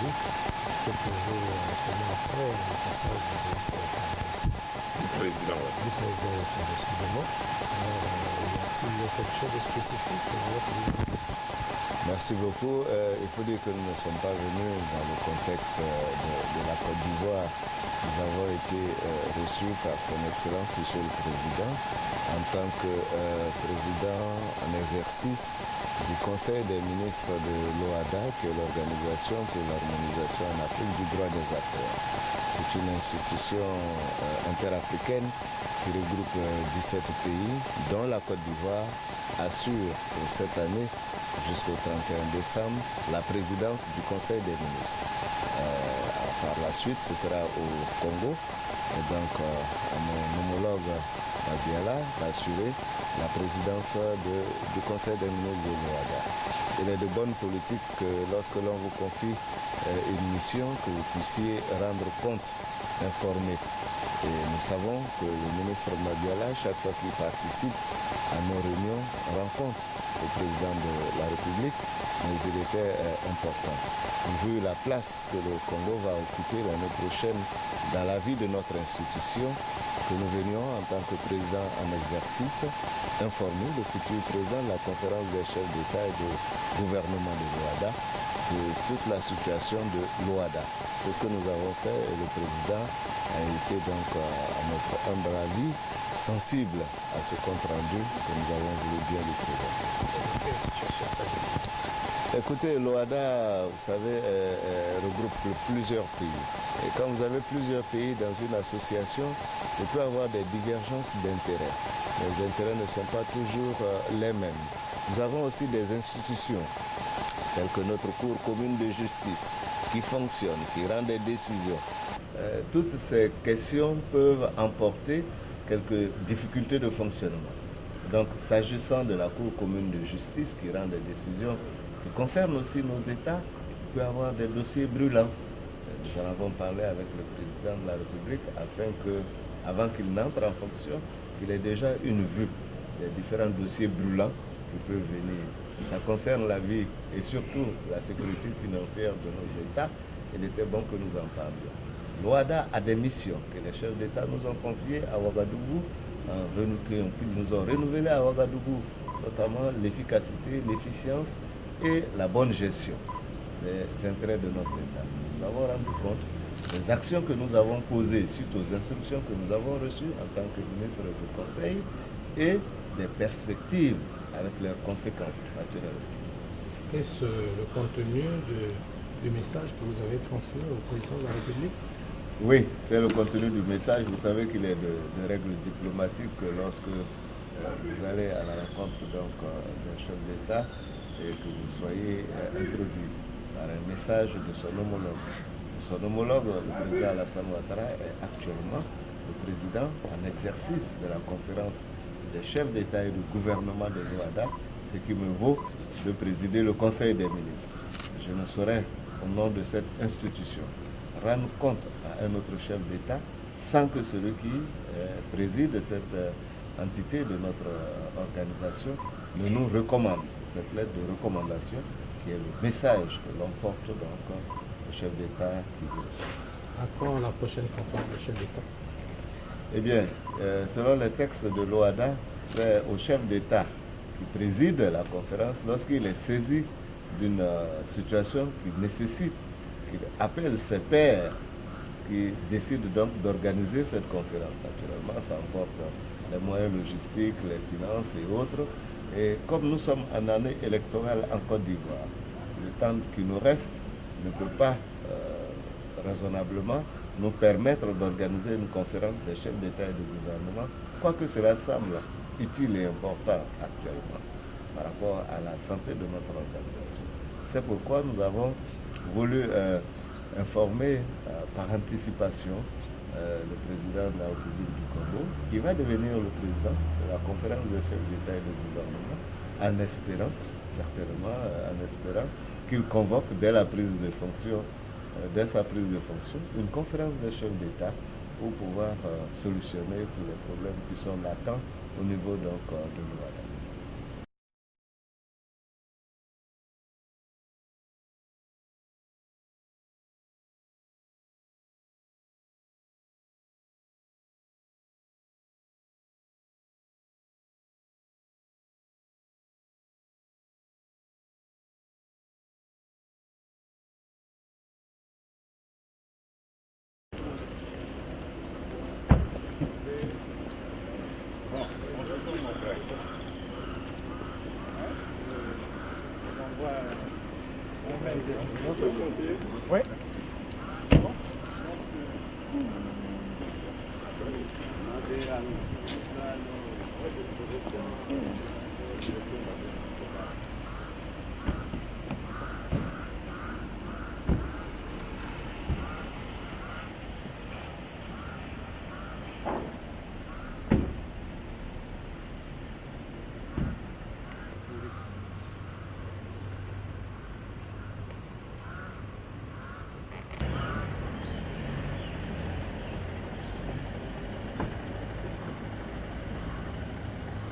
Ouagadougou, quelques jours comment après le passage de Denis Ouattara ici. Du président Ouattara, excusez-moi. Y a-t-il quelque chose de spécifique que vous êtes visité? Merci beaucoup. Il faut dire que nous ne sommes pas venus dans le contexte de la Côte d'Ivoire. Nous avons été reçus par son Excellence Monsieur le Président en tant que président en exercice du Conseil des ministres de l'OADA, qui est l'Organisation pour l'harmonisation en Afrique du droit des affaires. C'est une institution interafricaine qui regroupe 17 pays, dont la Côte d'Ivoire assure pour cette année, jusqu'au 31 décembre, la présidence du Conseil des ministres. Par la suite, ce sera au Congo, et donc à mon homologue Madiala d'assurer la présidence du Conseil des ministres de l'OADA. Il est de bonne politique que lorsque l'on vous confie une mission, que vous puissiez rendre compte, informer. Et nous savons que le ministre Madiala, chaque fois qu'il participe à nos réunions, rend compte au président de la République, mais il était important. Vu la place que le Congo va occuper l'année prochaine dans la vie de notre institution, que nous venions en tant que président en exercice informer le futur président de la conférence des chefs d'État et de gouvernement de l'OADA de toute la situation de l'OADA. C'est ce que nous avons fait et le président a été donc, à notre humble avis, sensible à ce compte rendu que nous avons voulu bien lui présenter. Quelle situation s'agit-il? Écoutez, l'OADA, vous savez, regroupe plusieurs pays. Et quand vous avez plusieurs pays dans une association, il peut y avoir des divergences d'intérêts. Les intérêts ne sont pas toujours les mêmes. Nous avons aussi des institutions, telles que notre Cour commune de justice, qui fonctionne, qui rend des décisions. Toutes ces questions peuvent emporter quelques difficultés de fonctionnement. Donc, s'agissant de la Cour commune de justice qui rend des décisions qui concernent aussi nos États, il peut y avoir des dossiers brûlants. Nous en avons parlé avec le président de la République afin que, avant qu'il n'entre en fonction, qu'il ait déjà une vue des différents dossiers brûlants qui peuvent venir. Ça concerne la vie et surtout la sécurité financière de nos États. Il était bon que nous en parlions. L'OADA a des missions que les chefs d'État nous ont confiées à Ouagadougou, qu'ils nous ont renouvelées à Ouagadougou, notamment l'efficacité, l'efficience et la bonne gestion des intérêts de notre État. Nous avons rendu compte des actions que nous avons posées suite aux instructions que nous avons reçues en tant que ministre du Conseil et des perspectives avec leurs conséquences naturelles. Qu'est-ce le contenu du message que vous avez transmis au président de la République? Oui, c'est le contenu du message. Vous savez qu'il est de règles diplomatiques que lorsque vous allez à la rencontre d'un chef d'État et que vous soyez introduit par un message de son homologue. Son homologue, le président Alassane Ouattara, est actuellement le président en exercice de la conférence des chefs d'État et de gouvernement de l'OADA, ce qui me vaut de présider le Conseil des ministres. Je ne saurais, au nom de cette institution, rendre compte à un autre chef d'État sans que celui qui préside cette entité de notre organisation ne nous recommande. C'est cette lettre de recommandation qui est le message que l'on porte donc au chef d'État qui vous reçoit. À quand la prochaine conférence des chefs d'État? Eh bien, selon les textes de l'OADA, c'est au chef d'État qui préside la conférence lorsqu'il est saisi d'une situation qui nécessite, qui appelle ses pairs, qui décident donc d'organiser cette conférence. Naturellement, ça emporte les moyens logistiques, les finances et autres. Et comme nous sommes en année électorale en Côte d'Ivoire, le temps qui nous reste ne peut pas raisonnablement nous permettre d'organiser une conférence des chefs d'État et de gouvernement, quoique cela semble utile et important actuellement par rapport à la santé de notre organisation. C'est pourquoi nous avons voulu informer par anticipation le président de la République du Congo, qui va devenir le président de la conférence des chefs d'État et de gouvernement, en espérant, certainement, qu'il convoque dès sa prise de fonction, une conférence des chefs d'État pour pouvoir solutionner tous les problèmes qui sont latents au niveau de l'OADA.